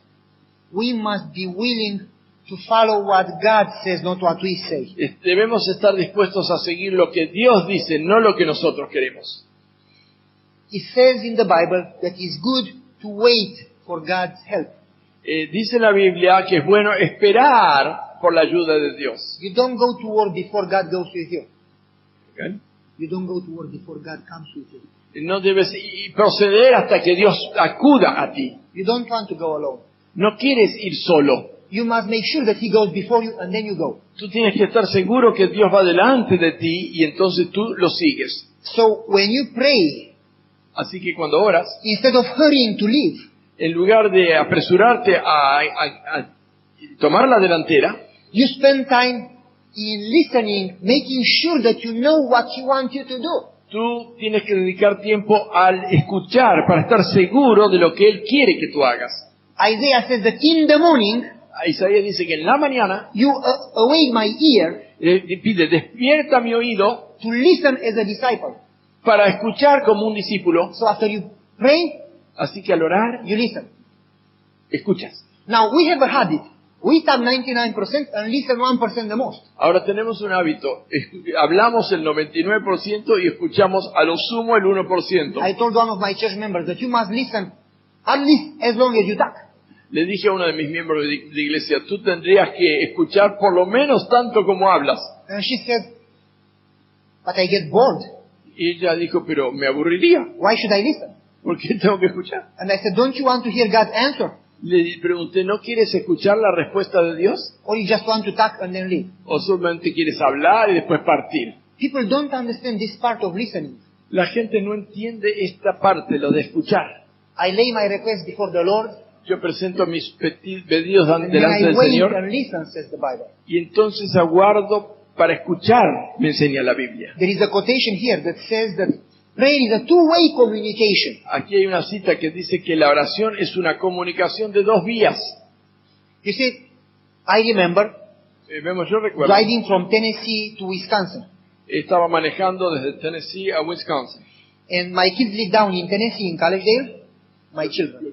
We must be willing to follow what God says, not what we say. Debemos estar dispuestos a seguir lo que Dios dice, no lo que nosotros queremos. It says in the Bible that it's good to wait for God's help. Dice la Biblia que es bueno esperar por la ayuda de Dios. You don't go to work before God goes with you. ¿Ok? You don't go to work before God comes with you. No debes proceder hasta que Dios acuda a ti. You don't want to go alone. No quieres ir solo. You must make sure that He goes before you and then you go. Tú tienes que estar seguro que Dios va delante de ti y entonces tú lo sigues. So when you pray, Así que cuando oras, instead of hurrying to leave, en lugar de apresurarte a tomar la delantera, you spend time in listening, making sure that you know what He wants you to do. tú tienes que dedicar tiempo al escuchar para estar seguro de lo que Él quiere que tú hagas. Isaiah says that in the morning, Isaías dice que en la mañana you awake my ear pide, despierta mi oído to listen as a disciple. para escuchar como un discípulo. So after you pray, Así que al orar, you listen. escuchas. Now we have a habit. We talk 99% and listen 1% the most. Ahora tenemos un hábito. Hablamos el 99% y escuchamos a lo sumo el 1%. I told one of my church members that you must listen at least as long as you talk. Le dije a uno de mis miembros de iglesia, tú tendrías que escuchar por lo menos tanto como hablas. And she said, but I get bored. Y ella dijo, pero me aburriría. Why should I listen? ¿Por qué tengo que escuchar? And I said, don't you want to hear God's answer? Le pregunté, ¿no quieres escuchar la respuesta de Dios? Or you just want to talk and then leave? ¿O solamente quieres hablar y después partir? People don't understand this part of listening. La gente no entiende esta parte, lo de escuchar. I lay my request before the Lord, Yo presento mis pedidos and then delante I del wait Señor and listen, says the Bible. y entonces aguardo para escuchar, me enseña la Biblia. There is a quotation here that says that prayer is a two-way communication. Aquí hay una cita que dice que la oración es una comunicación de dos vías. You see, I remember Yo recuerdo, driving from Tennessee to Wisconsin. estaba manejando desde Tennessee a Wisconsin. And my kids live down in Tennessee, in Collegedale. My children.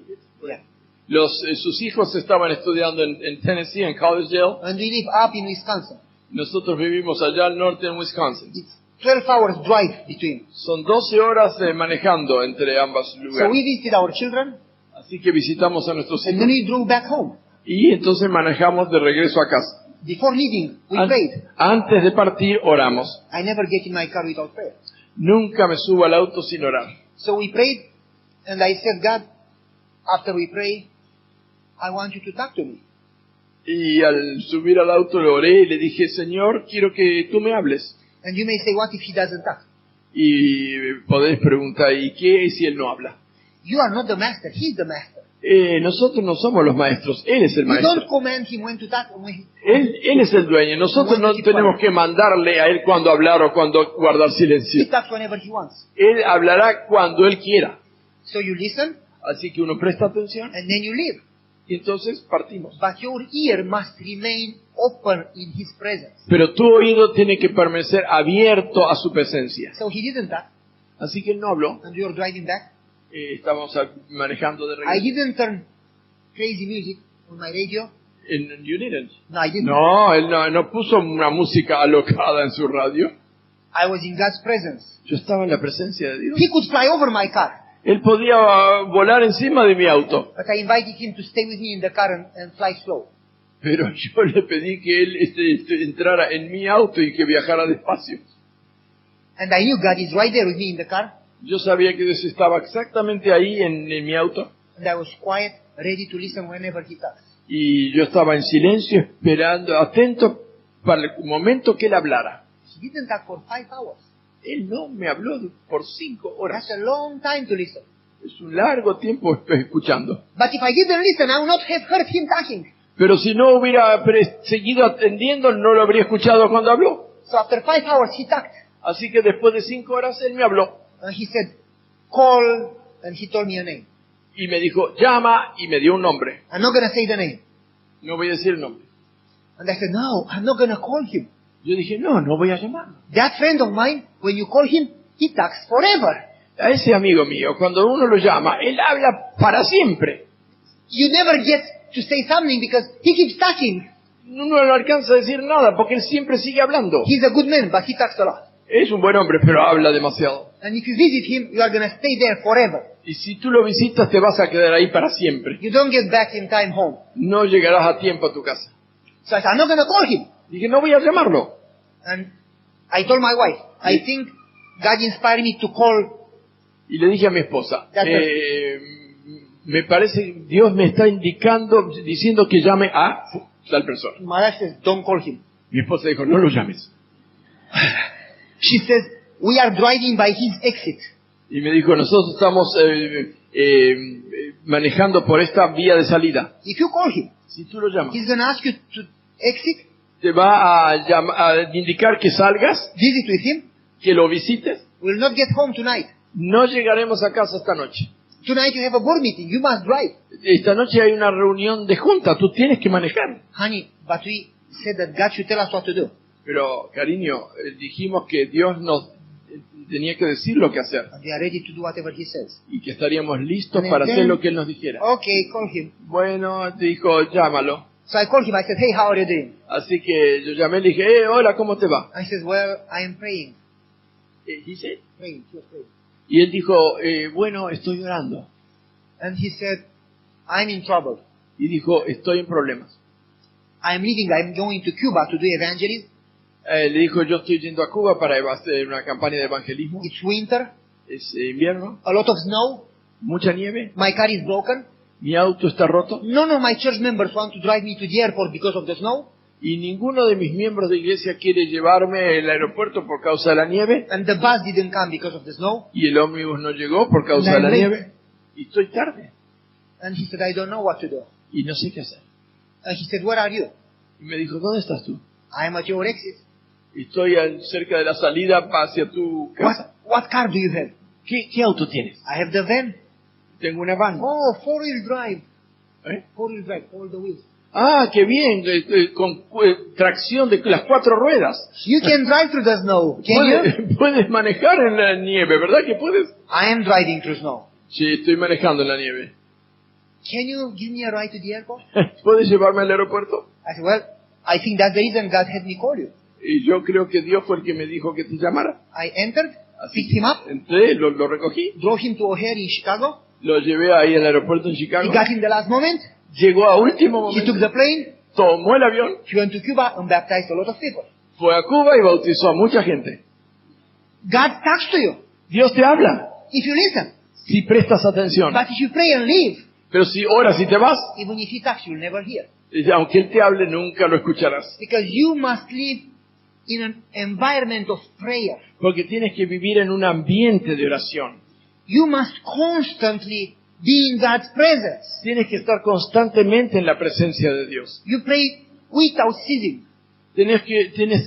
Yeah. Sus hijos estaban estudiando en Tennessee, en Collegedale. And we live up in Wisconsin. Nosotros vivimos allá al norte en Wisconsin. It's 12 hours drive between. Son 12 horas manejando entre ambos So lugares. we visited our children, Así que visitamos a nuestros and hijos then we drove back home. y entonces manejamos de regreso a casa. Before leaving, we prayed. Antes de partir oramos. I never get in my car without prayer. Nunca me subo al auto sin orar. So we prayed, and I said, God, after we pray, I want you to talk to me. Y al subir al auto le oré y le dije, Señor, quiero que tú me hables. And you may say, what if he doesn't talk? Y podéis preguntar, ¿y qué si él no habla? You are not the master, he's the master. Nosotros no somos los maestros, Él es el You don't maestro. command him when to talk and when Él es el dueño. Nosotros no tenemos que mandarle a Él cuándo hablar o cuándo guardar he silencio. talks whenever he wants. Él hablará cuando Él quiera. So you listen, Así que uno presta atención and then you leave. y entonces partimos. But your ear must remain open in his presence. Pero tu oído tiene que permanecer abierto a su presencia. So he didn't talk, Así que Él no habló. and you are driving back. Estábamos manejando de I regreso. didn't turn crazy music on my radio. And you didn't. No, I didn't. No, Él no puso una música alocada en su radio. I was in God's presence. Yo estaba en la presencia de Dios. He could fly over my car, Él podía volar encima de mi auto. but I invited him to stay with me in the car and fly slow. Pero yo le pedí que Él entrara en mi auto y que viajara despacio. And I knew God is right there with me in the car, Yo sabía que Dios estaba exactamente ahí en mi auto. and I was quiet, ready to listen whenever he talks. Y yo estaba en silencio, esperando, atento para el momento que Él hablara. He didn't talk for 5 hours. Él no me habló por 5 horas. That's a long time to listen. Es un largo tiempo escuchando. But if I didn't listen, I would not have heard him talking. Pero si no hubiera seguido atendiendo, no lo habría escuchado cuando habló. So after 5 hours, he talked. Así que después de 5 horas Él me habló. And he said, call, and he told me a name. Y me dijo, llama, y me dio un nombre. I'm not going to say the name. No voy a decir el nombre. And I said, no, I'm not going to call him. Yo dije, no voy a llamarlo. That friend of mine, when you call him, he talks forever. A ese amigo mío, cuando uno lo llama, él habla para siempre. You never get to say something because he keeps talking. Uno no alcanza a decir nada porque él siempre sigue hablando. He's a good man, but he talks a lot. Es un buen hombre, pero habla demasiado. And if you visit him, you are going to stay there forever. Y si tú lo visitas, te vas a quedar ahí para siempre. You don't get back in time home. No llegarás a tiempo a tu casa. So I said, I'm not going to call him. Dije, no voy a llamarlo. And I told my wife, I think God inspired me to call. Y le dije a mi esposa, That's me parece, Dios me está indicando, diciendo que llame a tal persona. My wife says, don't call him. Mi esposa dijo, no lo llames. She says, we are driving by his exit. Y me dijo, nosotros estamos manejando por esta vía de salida. If you call him, Si tú lo llamas, he's going to ask you to exit, te va a indicar que salgas, visit with him. que lo visites. We'll not get home tonight. No llegaremos a casa esta noche. Tonight you have a board meeting. You must drive. Esta noche hay una reunión de junta, tú tienes que manejar. Honey, but we said that God should tell us what to do. Pero, cariño, dijimos que Dios nos tenía que decir lo que hacer And we are ready to do whatever he says. y que estaríamos listos And para then- hacer lo que Él nos dijera. Okay, call him. Bueno, dijo, llámalo. So I called him. I said, hey, how are you doing? Así que yo llamé y le dije, hola, ¿cómo te va? I said, well, I am praying. He said, Praying, just praying. y él dijo, bueno, estoy orando. And he said, I'm in trouble. Y dijo, estoy en problemas. I'm going to Cuba to do evangelism. Le dijo, yo estoy yendo a Cuba para hacer una campaña de evangelismo. It's winter, Es invierno, a lot of snow. mucha nieve, My car is broken. mi auto está roto None of my church members want to drive me to the airport because of the snow. y ninguno de mis miembros de iglesia quiere llevarme al aeropuerto por causa de la nieve And the bus didn't come because of the snow. y el ómnibus no llegó por causa de la Late. nieve y estoy tarde And he said, I don't know what to do. y no sé qué hacer. And he said, where are you? Y me dijo, ¿dónde estás tú? I am at your exit. Y estoy cerca de la salida hacia tu casa. What car do you have? ¿Qué auto tienes? I have the van. Tengo una van. Oh, four-wheel drive. ¿Eh? Four-wheel drive, all the wheels. Ah, qué bien, con tracción de las 4 ruedas. You can drive through the snow, can you? Puedes manejar en la nieve, ¿verdad que puedes? I am driving through snow. Sí, estoy manejando en la nieve. Can you give me a ride to the airport? ¿Puedes llevarme al aeropuerto? I said, well, I think that's the reason God had me call you. Y yo creo que Dios fue el que me dijo que te llamara. I entered, Así picked him up, entré, lo recogí, drove him to O'Hare in Chicago. lo llevé ahí al aeropuerto en He Chicago. got in the last moment. Llegó a último He took momento, the plane. tomó el avión, He went to Cuba and baptized a lot of people. fue a Cuba y bautizó a mucha gente. God talks to you Dios te habla if you listen. si prestas atención. But if you pray and leave, Pero si oras y te vas, even if he talks, you'll never hear. aunque Él te hable, nunca lo escucharás. Because you must live in an environment of prayer. Porque tienes que vivir en un ambiente de oración. You must constantly be in God's presence. Tienes que estar constantemente en la presencia de Dios. You pray without ceasing, Tienes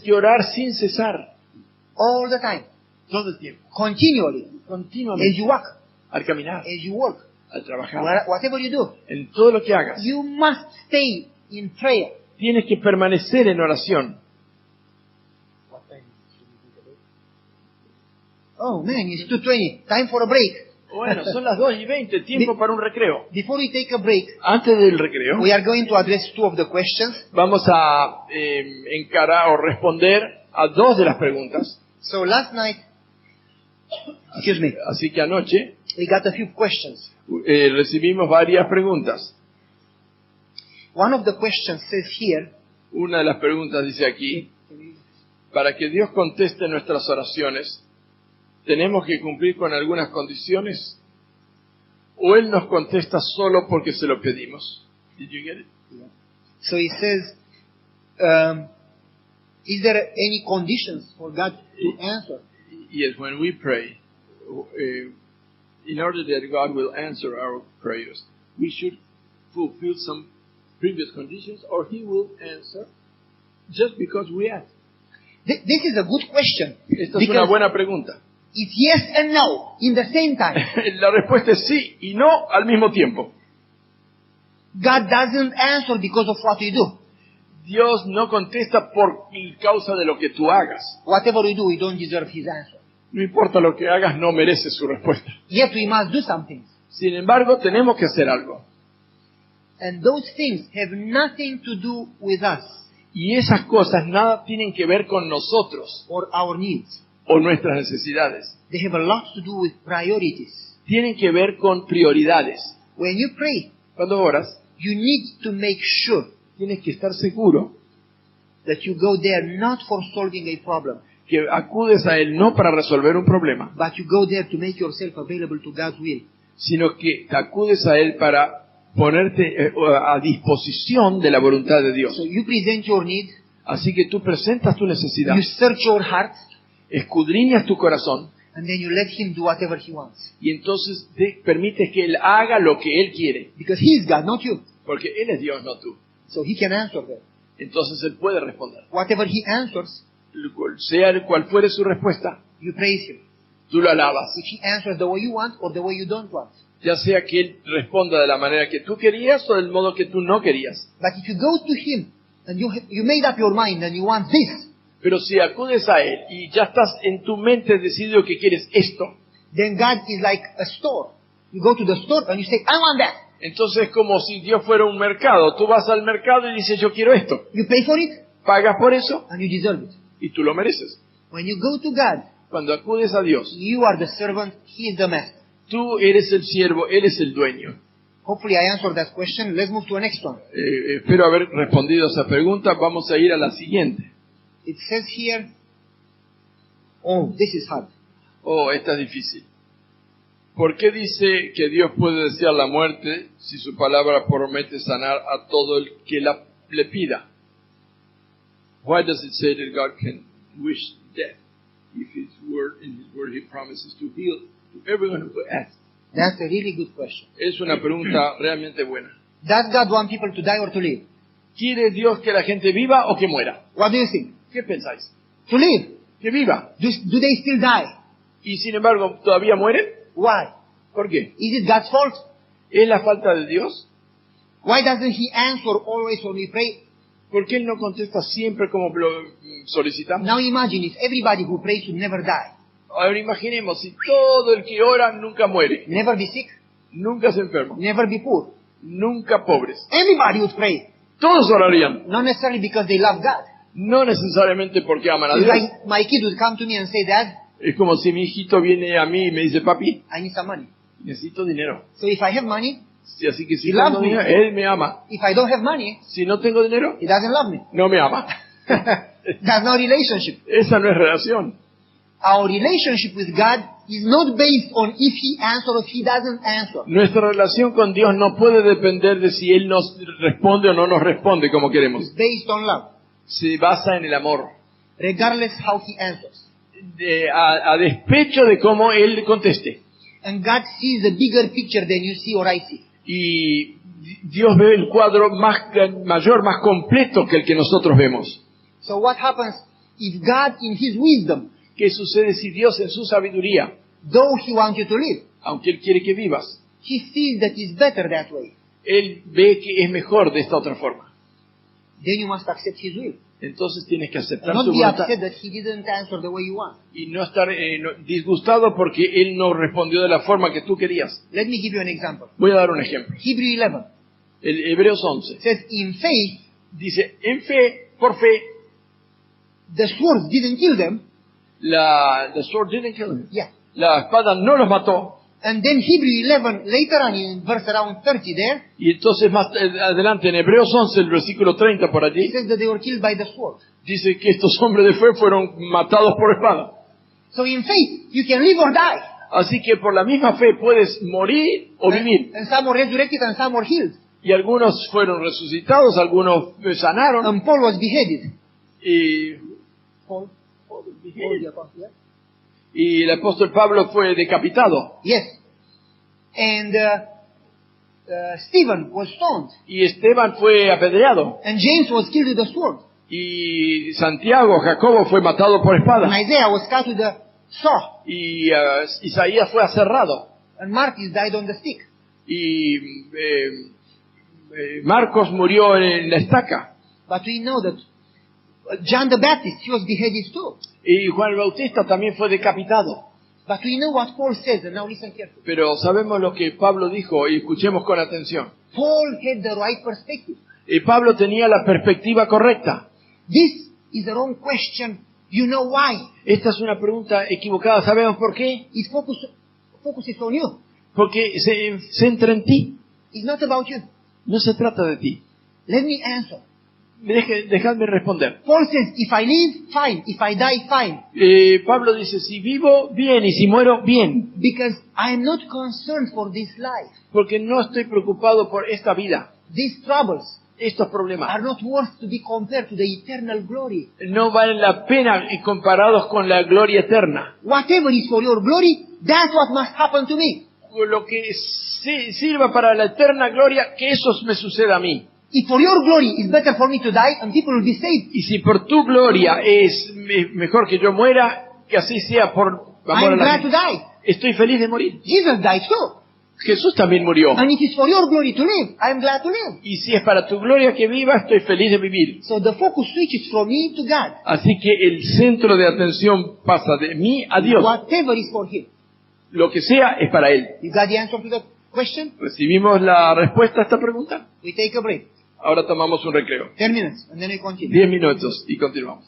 que orar sin cesar, all the time, todo el tiempo, continually, as continuamente, you walk, al caminar, as you work, al trabajar, whatever you do. en todo lo que hagas. You must stay in prayer. Tienes que permanecer en oración. Oh man, it's 2:20. Time for a break. Bueno, son las 2:20, tiempo para un recreo. Before we take a break, Antes del recreo, we are going to address two of the questions. vamos a encarar o responder a 2 de las preguntas. So last night, excuse me, Así que anoche we got a few questions. recibimos varias preguntas. One of the questions says here, Una de las preguntas dice aquí, para que Dios conteste nuestras oraciones, ¿tenemos que cumplir con algunas condiciones? ¿O Él nos contesta solo porque se lo pedimos? Did you get it? so he says, is there any conditions for God to answer? Yes, when we pray, in order that God will answer our prayers, we should fulfill some previous conditions, or He will answer just because we ask. This is a good question. Esta es una Because buena pregunta. it's yes and no in the same time. La respuesta es sí y no al mismo tiempo. God doesn't answer because of what you do. Dios no contesta por causa de lo que tú hagas. Whatever we do, we don't deserve His answer. No importa lo que hagas, no mereces su respuesta. Yet we must do something. Sin embargo, tenemos que hacer algo. And those things have nothing to do with us Y esas cosas nada tienen que ver con nosotros or our needs. o nuestras necesidades. They have a lot to do with priorities. Tienen que ver con prioridades. When you pray, Cuando oras, you need to make sure tienes que estar seguro that you go there not for solving a problem, que acudes a Él no para resolver un problema, but you go there to make yourself available to God's will. sino que acudes a Él para ponerte a disposición de la voluntad de Dios. So you present your need, Así que tú presentas tu necesidad, you search your heart, escudriñas tu corazón, And then you let him do whatever he wants. Y entonces permites que Él haga lo que Él quiere. Because he is God, not you. Porque Él es Dios, no tú. So he can answer that. Entonces Él puede responder. Whatever he answers, Sea cual fuere su respuesta, you praise him. tú lo alabas. If he answers the way you want or the way you don't want. Ya sea que Él responda de la manera que tú querías o del modo que tú no querías. But if you go to him and you made up your mind and you want this, Pero si acudes a Él y ya estás en tu mente decidido que quieres esto, then God is like a store. You go to the store and you say, I want that. entonces es como si Dios fuera un mercado. Tú vas al mercado y dices, yo quiero esto. You pay for it Pagas por eso and you deserve it. y tú lo mereces. When you go to God, Cuando acudes a Dios, you are the servant, he is the master. tú eres el siervo, Él es el dueño. Hopefully I answered that question. Let's move to the next one. Espero haber respondido a esa pregunta. Vamos a ir a la siguiente. It says here, oh, this is hard. Oh, esta es difícil. ¿Por qué dice que Dios puede desear la muerte si su palabra promete sanar a todo el que le pida? Why does it say that God can wish death if in His word He promises to heal to everyone who asks? That's a really good question. Es una pregunta realmente buena. Does God want people to die or to live? ¿Quiere Dios que la gente viva o que muera? What do you think? ¿Qué pensáis? To live. Que viva. Do they still die? Y sin embargo, ¿todavía mueren? Why? ¿Por qué? Is it God's fault? ¿Es la falta de Dios? Why doesn't he answer always when we pray? ¿Por qué Él no contesta siempre como lo solicitamos? Now imagine if everybody who prays should never die. Ahora imaginemos, si todo el que ora nunca muere, Never be sick, nunca se enferma, never be poor. nunca pobres. Everybody would pray. Todos orarían, Not necessarily because they love God. no necesariamente porque aman a It's Dios. like my kid would come to me and say, Dad, Es como si mi hijito viene a mí y me dice, papi, I need some money. necesito dinero. So if I have money, Así que si He tengo loves me. dinero, Él me ama. if I don't have money, Si no tengo dinero, he doesn't love me. no me ama. That's no relationship. Esa no es relación. Our relationship with God is not based on if he answers or if he doesn't answer. Nuestra relación con Dios no puede depender de si Él nos responde o no nos responde como queremos. It's based on love, Se basa en el amor. regardless how he answers. A despecho de cómo Él conteste. And God sees the bigger picture than you see or I see. Y Dios ve el cuadro mayor, más completo que el que nosotros vemos. So what happens if God in his wisdom, ¿Qué sucede si Dios en su sabiduría, though he wants you to live, aunque Él quiere que vivas, he sees that it's better that way? Él ve que es mejor de esta otra forma? Then you must accept his will. Entonces tienes que And aceptar not su be voluntad upset that he didn't answer the way you want. y no estar disgustado porque Él no respondió de la forma que tú querías. Let me give you an example. Voy a dar un ejemplo. Hebrew 11 El Hebreos 11 says, in faith, dice, en fe, por fe, the swords didn't kill them. the sword didn't kill him. Yeah. La espada no los mató. And then Hebrew 11, later on in verse around 30 there, Y entonces más adelante en Hebreos 11, el versículo 30 por allí, it says that they were killed by the sword. dice que estos hombres de fe fueron matados por espada. So in faith, you can live or die. Así que por la misma fe puedes morir o vivir. And some were resurrected and some were healed. Y algunos fueron resucitados, algunos sanaron. And Paul was beheaded. Y, Paul the apostle, yeah? y el apóstol Pablo fue decapitado. Yes. And Stephen was stoned. Y Esteban fue apedreado. And James was killed with a sword. Y Santiago, Jacobo fue matado por And espada. Isaiah was cut with a saw. Y Isaías fue aserrado. And Marcus died on the stick. Y Marcos murió en la estaca. But we know that John the Baptist, he was beheaded too. Y Juan el Bautista también fue decapitado. But we know what Paul says, and now listen carefully. Pero sabemos lo que Pablo dijo y escuchemos con atención. Paul had the right perspective. Y Pablo tenía la perspectiva correcta. This is the wrong question. You know why? Esta es una pregunta equivocada. ¿Sabemos por qué? It focuses on you. Porque se centra en ti. It's not about you. No se trata de ti. Let me answer. Dejadme responder. Paul says, if I live, fine. If I die, fine. Pablo dice, si vivo, bien, y si muero, bien. Because I am not concerned for this life. Porque no estoy preocupado por esta vida. These troubles, estos problemas are not worth to be compared to the eternal glory. no valen la pena y comparados con la gloria eterna. Whatever is for your glory, that's what must happen to me. Lo que sirva para la eterna gloria, que eso me suceda a mí. If for your glory it's better for me to die and people will be saved, Y si por tu gloria es mejor que yo muera, que así sea por amor a I'm la glad to gente. die. Estoy feliz de morir. Jesus died too. Jesús también murió. And it is for your glory to live. I'm glad to live. Y si es para tu gloria que viva, estoy feliz de vivir. So the focus switches from me to God. Así que el centro de atención pasa de mí a Dios. Whatever is for Him. Lo que sea es para Él. You got the answer to the question? ¿Recibimos la respuesta a esta pregunta? We take a break. Ahora tomamos un recreo. 10 minutes and then we continue. 10 minutos y continuamos.